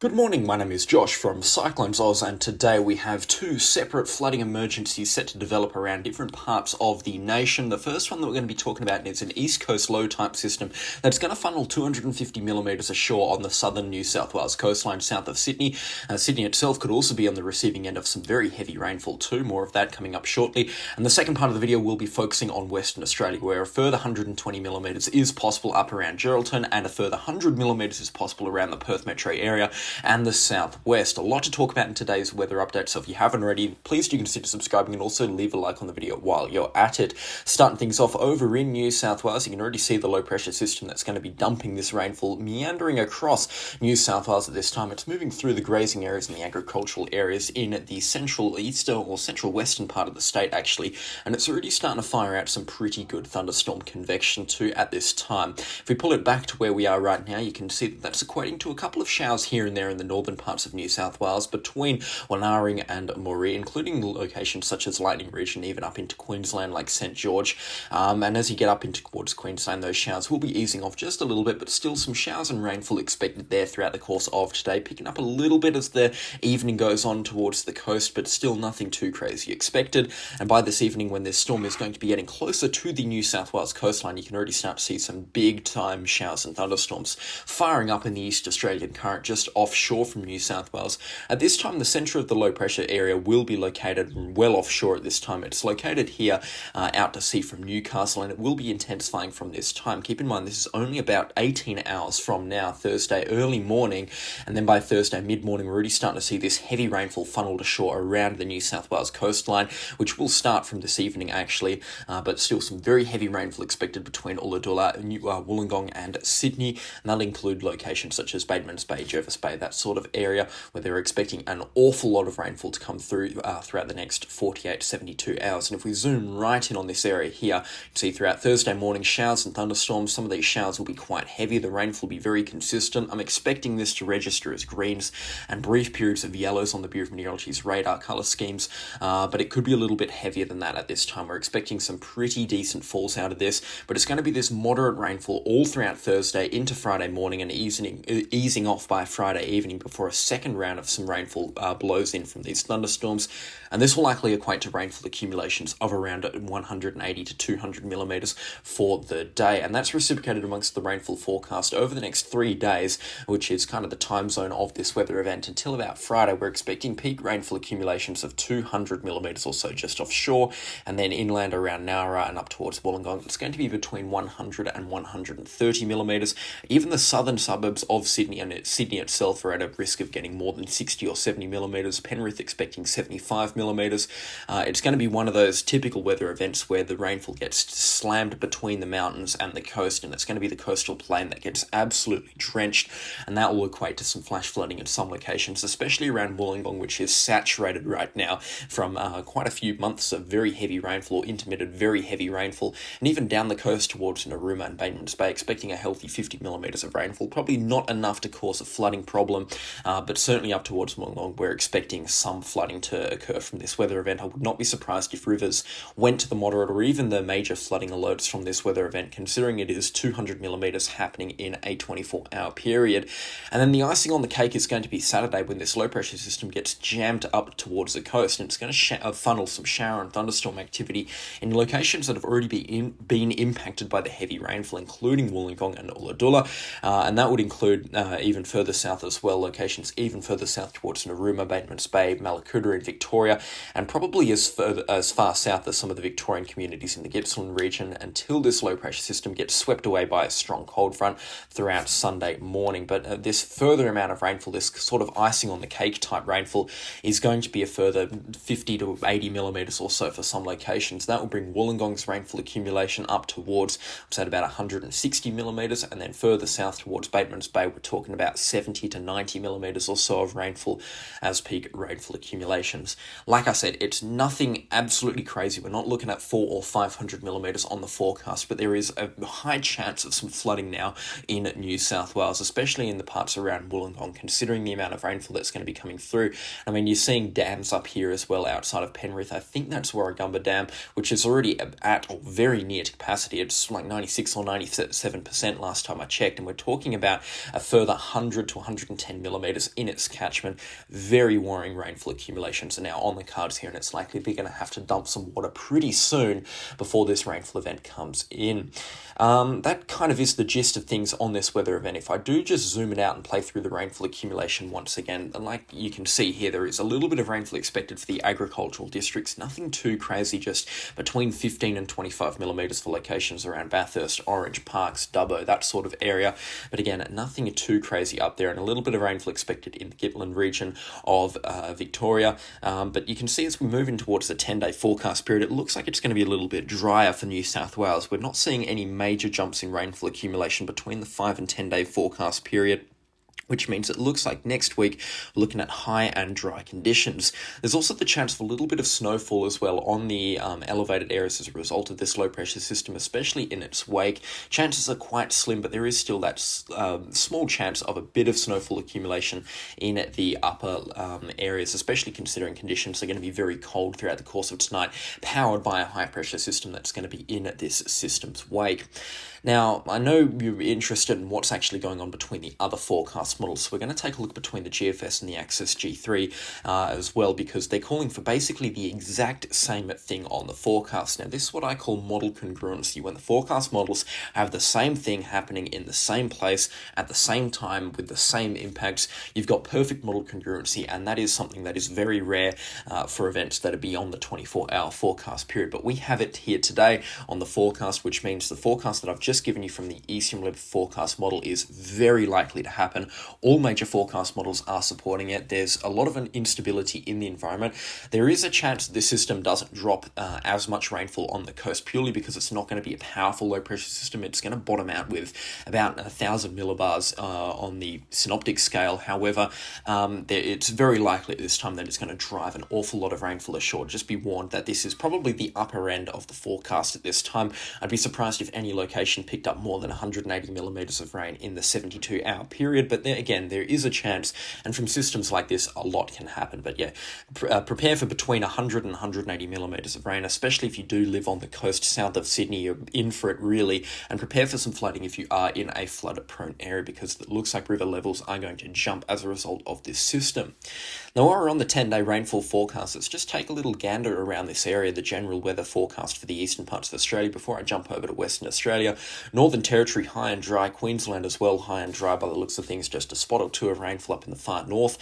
Good morning, my name is Josh from CyclonesOZ, and today we have two separate flooding emergencies set to develop around different parts of the nation. The first one that we're going to be talking about is an east coast low type system that's going to funnel 250 millimetres ashore on the southern New South Wales coastline south of Sydney. Sydney itself could also be on the receiving end of some very heavy rainfall too, more of that coming up shortly. And the second part of the video will be focusing on Western Australia, where a further 120 millimetres is possible up around Geraldton, and a further 100 millimetres is possible around the Perth metro area and the southwest. A lot to talk about in today's weather update, so if you haven't already, please do consider subscribing and also leave a like on the video while you're at it. Starting things off over in New South Wales, you can already see the low pressure system that's going to be dumping this rainfall meandering across New South Wales at this time. It's moving through the grazing areas and the agricultural areas in the central eastern or central western part of the state actually, and it's already starting to fire out some pretty good thunderstorm convection too at this time. If we pull it back to where we are right now, you can see that that's equating to a couple of showers here and there in the northern parts of New South Wales between Wannaring and Moree, including locations such as Lightning Ridge and even up into Queensland like St George. And as you get up into towards Queensland, those showers will be easing off just a little bit, but still some showers and rainfall expected there throughout the course of today, picking up a little bit as the evening goes on towards the coast, but still nothing too crazy expected. And by this evening, when this storm is going to be getting closer to the New South Wales coastline, you can already start to see some big time showers and thunderstorms firing up in the East Australian current just offshore from New South Wales. At this time, the centre of the low pressure area will be located well offshore at this time. It's located here out to sea from Newcastle, and it will be intensifying from this time. Keep in mind, this is only about 18 hours from now, Thursday early morning, and then by Thursday mid-morning, we're already starting to see this heavy rainfall funneled ashore around the New South Wales coastline, which will start from this evening actually, but still some very heavy rainfall expected between Ulladulla, Wollongong and Sydney, and that'll include locations such as Batemans Bay, Jervis Bay, that sort of area where they're expecting an awful lot of rainfall to come through throughout the next 48 to 72 hours. And if we zoom right in on this area here, you can see throughout Thursday morning showers and thunderstorms. Some of these showers will be quite heavy. The rainfall will be very consistent. I'm expecting this to register as greens and brief periods of yellows on the Bureau of Meteorology's radar colour schemes, but it could be a little bit heavier than that at this time. We're expecting some pretty decent falls out of this, but it's going to be this moderate rainfall all throughout Thursday into Friday morning and easing off by Friday evening before a second round of some rainfall blows in from these thunderstorms, and this will likely equate to rainfall accumulations of around 180 to 200 millimetres for the day, and that's reciprocated amongst the rainfall forecast over the next 3 days, which is kind of the time zone of this weather event until about Friday. We're expecting peak rainfall accumulations of 200 millimetres or so just offshore, and then inland around Nowra and up towards Wollongong, it's going to be between 100 and 130 millimetres. Even the southern suburbs of Sydney and Sydney itself are at a risk of getting more than 60 or 70 millimetres. Penrith expecting 75 millimetres. It's going to be one of those typical weather events where the rainfall gets slammed between the mountains and the coast, and it's going to be the coastal plain that gets absolutely drenched, and that will equate to some flash flooding in some locations, especially around Wollongong, which is saturated right now from quite a few months of very heavy rainfall, intermittent very heavy rainfall, and even down the coast towards Narooma and Batemans Bay, expecting a healthy 50 millimetres of rainfall. Probably not enough to cause a flooding problem, but certainly up towards Wollongong, we're expecting some flooding to occur from this weather event. I would not be surprised if rivers went to the moderate or even the major flooding alerts from this weather event, considering it is 200 millimetres happening in a 24-hour period. And then the icing on the cake is going to be Saturday, when this low pressure system gets jammed up towards the coast, and it's going to funnel some shower and thunderstorm activity in locations that have already been impacted by the heavy rainfall, including Wollongong and Ulladulla, and that would include even further south as well, locations even further south towards Narooma, Batemans Bay, Mallacoota in Victoria, and probably as far south as some of the Victorian communities in the Gippsland region, until this low pressure system gets swept away by a strong cold front throughout Sunday morning. But this further amount of rainfall, this sort of icing on the cake type rainfall, is going to be a further 50 to 80 millimetres or so for some locations. That will bring Wollongong's rainfall accumulation up towards, at about 160 millimetres, and then further south towards Batemans Bay, we're talking about 70 to 90 millimetres or so of rainfall as peak rainfall accumulations. Like I said, it's nothing absolutely crazy. We're not looking at 400 or 500 millimetres on the forecast, but there is a high chance of some flooding now in New South Wales, especially in the parts around Wollongong, considering the amount of rainfall that's going to be coming through. I mean, you're seeing dams up here as well outside of Penrith. I think that's Warragamba Dam, which is already at or very near to capacity. It's like 96 or 97% last time I checked, and we're talking about a further 100 to 150 110 millimetres in its catchment. Very worrying rainfall accumulations are now on the cards here, and it's likely they're going to have to dump some water pretty soon before this rainfall event comes in. That kind of is the gist of things on this weather event. If I do just zoom it out and play through the rainfall accumulation once again, like you can see here, there is a little bit of rainfall expected for the agricultural districts. Nothing too crazy, just between 15 and 25 millimetres for locations around Bathurst, Orange, Parks, Dubbo, that sort of area. But again, nothing too crazy up there, and a little bit of rainfall expected in the Gippsland region of Victoria. But you can see as we move in towards the 10-day forecast period, it looks like it's going to be a little bit drier for New South Wales. We're not seeing any major jumps in rainfall accumulation between the 5 and 10-day forecast period, which means it looks like next week we're looking at high and dry conditions. There's also the chance for a little bit of snowfall as well on the elevated areas as a result of this low pressure system, especially in its wake. Chances are quite slim, but there is still that small chance of a bit of snowfall accumulation in the upper areas, especially considering conditions are going to be very cold throughout the course of tonight, powered by a high pressure system that's going to be in this system's wake. Now, I know you're interested in what's actually going on between the other forecast models, so we're going to take a look between the GFS and the Axis G3 as well, because they're calling for basically the exact same thing on the forecast. Now, this is what I call model congruency, when the forecast models have the same thing happening in the same place at the same time with the same impacts. You've got perfect model congruency, and that is something that is very rare for events that are beyond the 24-hour forecast period. But we have it here today on the forecast, which means the forecast that I've just given you from the ECM forecast model is very likely to happen. All major forecast models are supporting it. There's a lot of an instability in the environment. There is a chance that this system doesn't drop as much rainfall on the coast, purely because it's not going to be a powerful low pressure system. It's going to bottom out with about 1,000 millibars on the synoptic scale. However, it's very likely at this time that it's going to drive an awful lot of rainfall ashore. Just be warned that this is probably the upper end of the forecast at this time. I'd be surprised if any location picked up more than 180 millimetres of rain in the 72-hour period, but there is a chance, and from systems like this a lot can happen. But yeah, prepare for between 100 and 180 millimetres of rain, especially if you do live on the coast south of Sydney. You're in for it really, and prepare for some flooding if you are in a flood prone area, because it looks like river levels are going to jump as a result of this system. Now, while we're on the 10-day rainfall forecast, let's just take a little gander around this area, the general weather forecast for the eastern parts of Australia, before I jump over to Western Australia. Northern Territory, high and dry. Queensland as well, high and dry by the looks of things. Just a spot or two of rainfall up in the far north.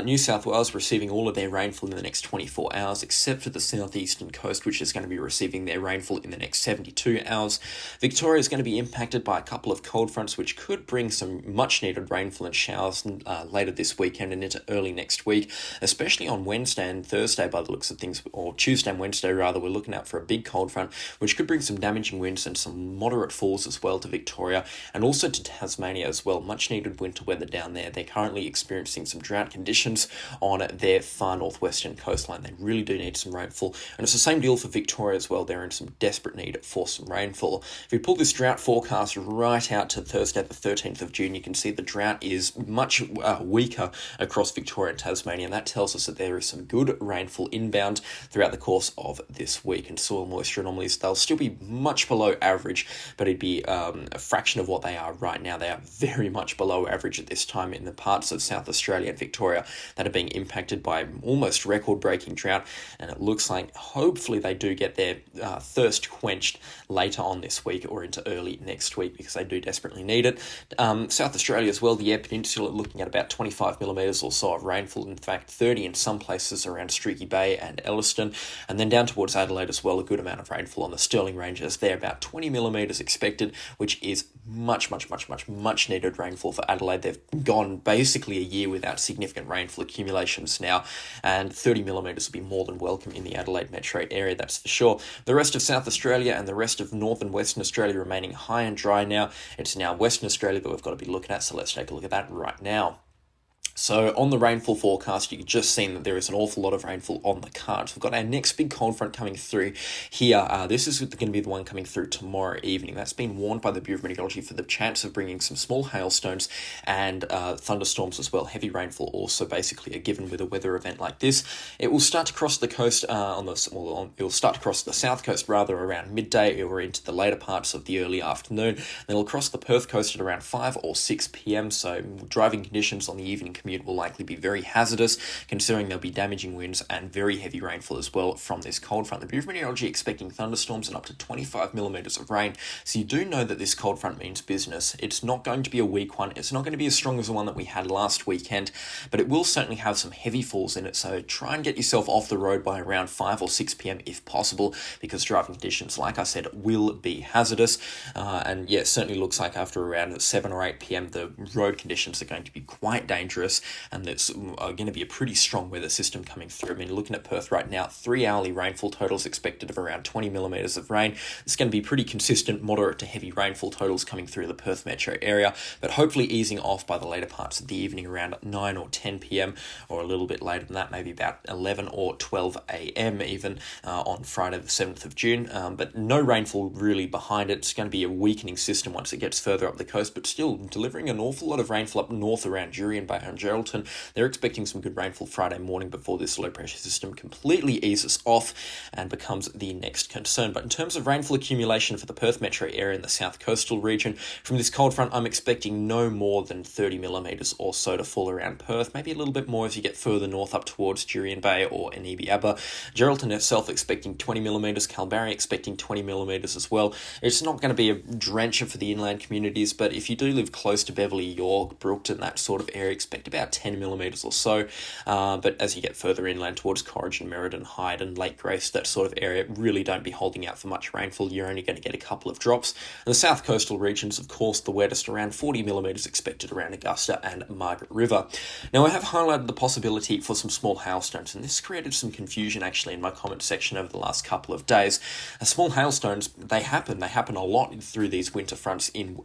New South Wales receiving all of their rainfall in the next 24 hours, except for the southeastern coast, which is going to be receiving their rainfall in the next 72 hours. Victoria is going to be impacted by a couple of cold fronts, which could bring some much-needed rainfall and showers later this weekend and into early next week, especially on Wednesday and Thursday by the looks of things, or Tuesday and Wednesday rather. We're looking out for a big cold front, which could bring some damaging winds and some moderate falls as well to Victoria, and also to Tasmania as well. Much needed winter weather down there. They're currently experiencing some drought conditions on their far northwestern coastline. They really do need some rainfall, and it's the same deal for Victoria as well. They're in some desperate need for some rainfall. If we pull this drought forecast right out to Thursday the 13th of June, you can see the drought is much weaker across Victoria and Tasmania, and that tells us that there is some good rainfall inbound throughout the course of this week. And soil moisture anomalies, they'll still be much below average, but it'd be a fraction of what they are right now. They are very much below average at this time in the parts of South Australia and Victoria that are being impacted by almost record-breaking drought, and it looks like hopefully they do get their thirst quenched later on this week or into early next week, because they do desperately need it. South Australia as well, the Eyre Peninsula, looking at about 25 millimetres or so of rainfall, in fact 30 in some places around Streaky Bay and Elliston, and then down towards Adelaide as well, a good amount of rainfall on the Stirling Ranges there, about 20 millimetres expected, which is much needed rainfall for Adelaide. They've gone basically a year without significant rainfall accumulations now, and 30 millimetres will be more than welcome in the Adelaide metro area, that's for sure. The rest of South Australia and the rest of North and Western Australia remaining high and dry now. It's now Western Australia that we've got to be looking at, so let's take a look at that right now. So on the rainfall forecast, you can just see that there is an awful lot of rainfall on the cards. We've got our next big cold front coming through here. This is going to be the one coming through tomorrow evening. That's been warned by the Bureau of Meteorology for the chance of bringing some small hailstones and thunderstorms as well. Heavy rainfall also basically a given with a weather event like this. It will start to cross the coast it will start to cross the south coast rather around midday or into the later parts of the early afternoon. Then it'll cross the Perth coast at around 5 or 6 p.m. So driving conditions on the evening commute will likely be very hazardous, considering there'll be damaging winds and very heavy rainfall as well from this cold front. The Bureau of Meteorology expecting thunderstorms and up to 25 millimeters of rain. So you do know that this cold front means business. It's not going to be a weak one. It's not going to be as strong as the one that we had last weekend, but it will certainly have some heavy falls in it. So try and get yourself off the road by around 5 or 6 p.m. if possible, because driving conditions, like I said, will be hazardous. And yeah, it certainly looks like after around 7 or 8 p.m. the road conditions are going to be quite dangerous, and there's going to be a pretty strong weather system coming through. I mean, looking at Perth right now, 3 hourly rainfall totals expected of around 20 millimeters of rain. It's going to be pretty consistent, moderate to heavy rainfall totals coming through the Perth metro area, but hopefully easing off by the later parts of the evening around 9 or 10 p.m. or a little bit later than that, maybe about 11 or 12 a.m. even on Friday the 7th of June. But no rainfall really behind it. It's going to be a weakening system once it gets further up the coast, but still delivering an awful lot of rainfall up north around Jurien Bay and Geraldton. They're expecting some good rainfall Friday morning before this low pressure system completely eases off and becomes the next concern. But in terms of rainfall accumulation for the Perth metro area in the south coastal region, from this cold front, I'm expecting no more than 30 millimeters or so to fall around Perth, maybe a little bit more as you get further north up towards Jurien Bay or Enibi-Abba. Geraldton itself expecting 20 millimeters, Kalbarri expecting 20 millimeters as well. It's not going to be a drencher for the inland communities, but if you do live close to Beverley, York, Brookton, that sort of area, expect about 10 millimeters or so. But as you get further inland towards Corrigin, Merredin, Hyde and Lake Grace, that sort of area, really don't be holding out for much rainfall. You're only going to get a couple of drops. And the south coastal regions, of course, the wettest, around 40 millimeters expected around Augusta and Margaret River. Now, I have highlighted the possibility for some small hailstones, and this created some confusion actually in my comment section over the last couple of days. Small hailstones, they happen a lot through these winter fronts in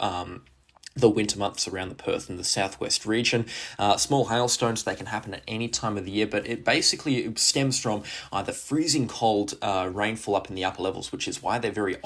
the winter months around the Perth and the southwest region. Small hailstones, they can happen at any time of the year, but it basically stems from either freezing cold rainfall up in the upper levels, which is why they're very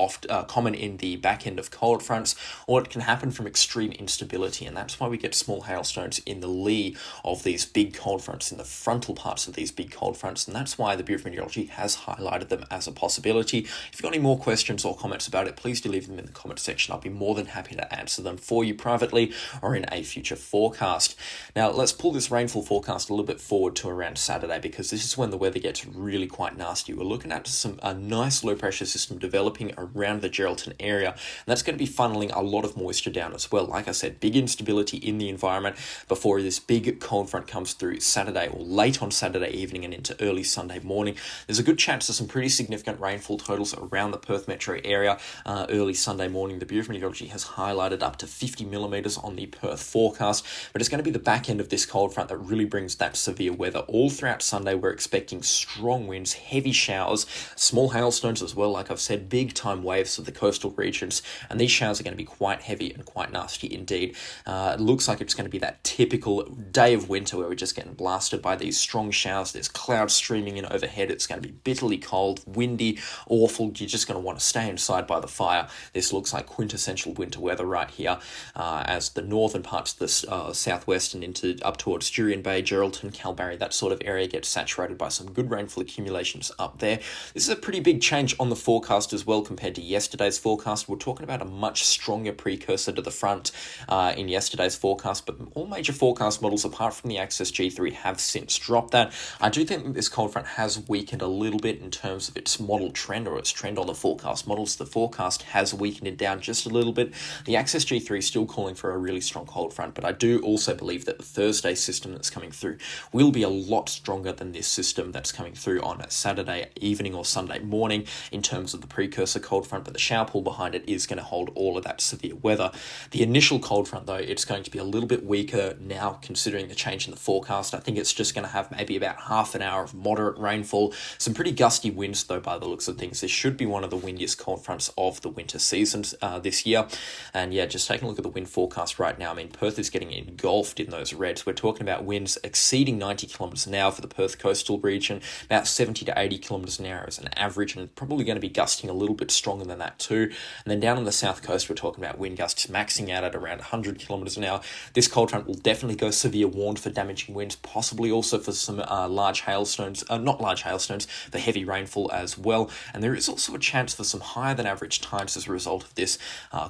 common in the back end of cold fronts, or it can happen from extreme instability, and that's why we get small hailstones in the lee of these big cold fronts, in the frontal parts of these big cold fronts, and that's why the Bureau of Meteorology has highlighted them as a possibility. If you've got any more questions or comments about it, please do leave them in the comment section. I'll be more than happy to answer them for you privately or in a future forecast. Now, let's pull this rainfall forecast a little bit forward to around Saturday, because this is when the weather gets really quite nasty. We're looking at a nice low pressure system developing around the Geraldton area, and that's going to be funneling a lot of moisture down as well. Like I said, big instability in the environment before this big cold front comes through Saturday or late on Saturday evening and into early Sunday morning. There's a good chance of some pretty significant rainfall totals around the Perth metro area early Sunday morning. The Bureau of Meteorology has highlighted up to 50 millimeters on the Perth forecast, but it's going to be the back end of this cold front that really brings that severe weather. All throughout Sunday, we're expecting strong winds, heavy showers, small hailstones as well. Like I've said, big time waves of the coastal regions, and these showers are going to be quite heavy and quite nasty indeed. It looks like it's going to be that typical day of winter where we're just getting blasted by these strong showers. There's clouds streaming in overhead. It's going to be bitterly cold, windy, awful. You're just going to want to stay inside by the fire. This looks like quintessential winter weather right here. As the northern parts of the southwest and into up towards Jurien Bay, Geraldton, Kalbarri, that sort of area gets saturated by some good rainfall accumulations up there. This is a pretty big change on the forecast as well compared to yesterday's forecast. We're talking about a much stronger precursor to the front in yesterday's forecast, but all major forecast models apart from the Access G3 have since dropped that. I do think that this cold front has weakened a little bit in terms of its model trend, or its trend on the forecast models. The forecast has weakened it down just a little bit. The Access G3 is still calling for a really strong cold front, but I do also believe that the Thursday system that's coming through will be a lot stronger than this system that's coming through on Saturday evening or Sunday morning in terms of the precursor cold front, but the shower pool behind it is going to hold all of that severe weather. The initial cold front, though, it's going to be a little bit weaker now considering the change in the forecast. I think it's just going to have maybe about half an hour of moderate rainfall, some pretty gusty winds though by the looks of things. This should be one of the windiest cold fronts of the winter season this year. And yeah, just taking a look at the wind forecast right now, I mean, Perth is getting engulfed in those reds. We're talking about winds exceeding 90 kilometres an hour for the Perth coastal region, about 70 to 80 kilometres an hour as an average, and probably going to be gusting a little bit stronger than that too. And then down on the south coast, we're talking about wind gusts maxing out at around 100 kilometres an hour. This cold front will definitely go severe warned for damaging winds, possibly also for some large hailstones, not large hailstones, for heavy rainfall as well. And there is also a chance for some higher than average tides as a result of this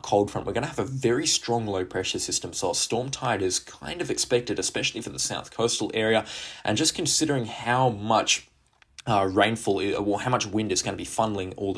cold front. We're going to have a very strong low pressure system, so a storm tide is kind of expected, especially for the south coastal area. And just considering how much rainfall, or how much wind is going to be funneling all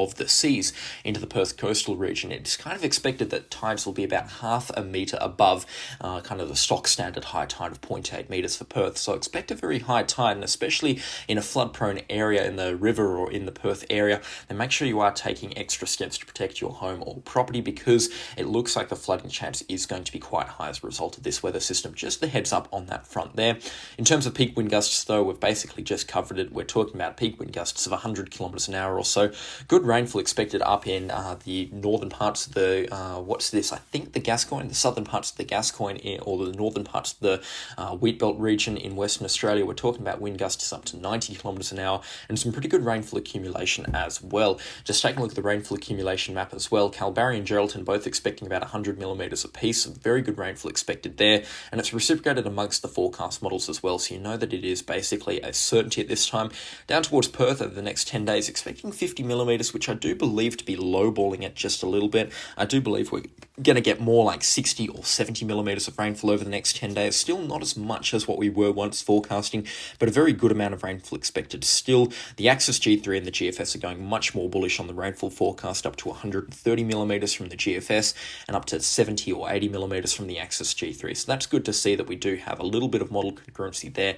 of the seas into the Perth coastal region, it's kind of expected that tides will be about half a metre above kind of the stock standard high tide of 0.8 metres for Perth. So expect a very high tide, and especially in a flood-prone area in the river or in the Perth area, then make sure you are taking extra steps to protect your home or property, because it looks like the flooding chance is going to be quite high as a result of this weather system. Just the heads up on that front there. In terms of peak wind gusts, though, we've basically just covered it. We're talking about peak wind gusts of 100 kilometres an hour or so. Good rainfall expected up in the northern parts of the, I think the southern parts of the Gascoyne, or the northern parts of the Wheatbelt region in Western Australia. We're talking about wind gusts up to 90 kilometres an hour, and some pretty good rainfall accumulation as well. Just taking a look at the rainfall accumulation map as well. Kalbarri and Geraldton both expecting about 100 millimetres apiece. Very good rainfall expected there, and it's reciprocated amongst the forecast models as well, so you know that it is basically a certainty at this time. Down towards Perth over the next 10 days, expecting 50 millimetres, which I do believe to be lowballing it just a little bit. I do believe we're going to get more like 60 or 70 millimetres of rainfall over the next 10 days. Still not as much as what we were once forecasting, but a very good amount of rainfall expected still. The Axis G3 and the GFS are going much more bullish on the rainfall forecast, up to 130 millimetres from the GFS and up to 70 or 80 millimetres from the Axis G3. So that's good to see that we do have a little bit of model congruency there.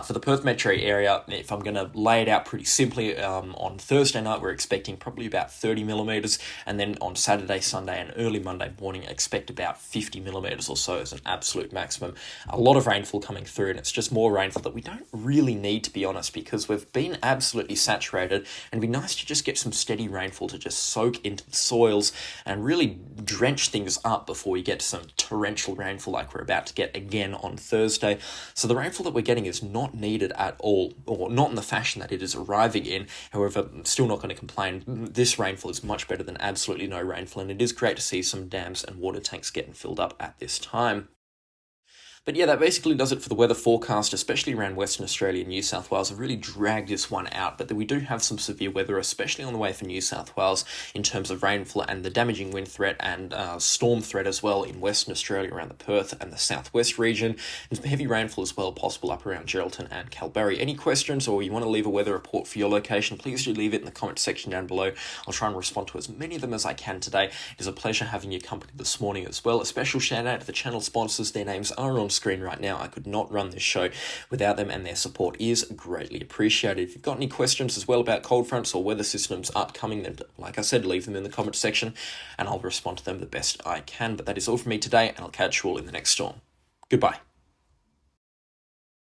For the Perth metro area, if I'm going to lay it out pretty simply, on Thursday night we're expecting probably about 30 millimetres, and then on Saturday, Sunday and early Monday morning expect about 50 millimetres or so as an absolute maximum. A lot of rainfall coming through, and it's just more rainfall that we don't really need, to be honest, because we've been absolutely saturated, and it'd be nice to just get some steady rainfall to just soak into the soils and really drench things up before we get some torrential rainfall like we're about to get again on Thursday. So the rainfall that we're getting is not needed at all, or not in the fashion that it is arriving in. However, I'm still not going to complain. This rainfall is much better than absolutely no rainfall, and it is great to see some dams and water tanks getting filled up at this time. But yeah, that basically does it for the weather forecast, especially around Western Australia and New South Wales. I've really dragged this one out, but we do have some severe weather, especially on the way for New South Wales in terms of rainfall and the damaging wind threat and storm threat as well in Western Australia around the Perth and the southwest region. And some heavy rainfall as well possible up around Geraldton and Kalbarri. Any questions, or you want to leave a weather report for your location, please do leave it in the comment section down below. I'll try and respond to as many of them as I can today. It is a pleasure having your company this morning as well. A special shout out to the channel sponsors. Their names are on screen right now. I could not run this show without them, and their support is greatly appreciated. If you've got any questions as well about cold fronts or weather systems upcoming, then like I said, leave them in the comment section and I'll respond to them the best I can. But that is all from me today, and I'll catch you all in the next storm. Goodbye.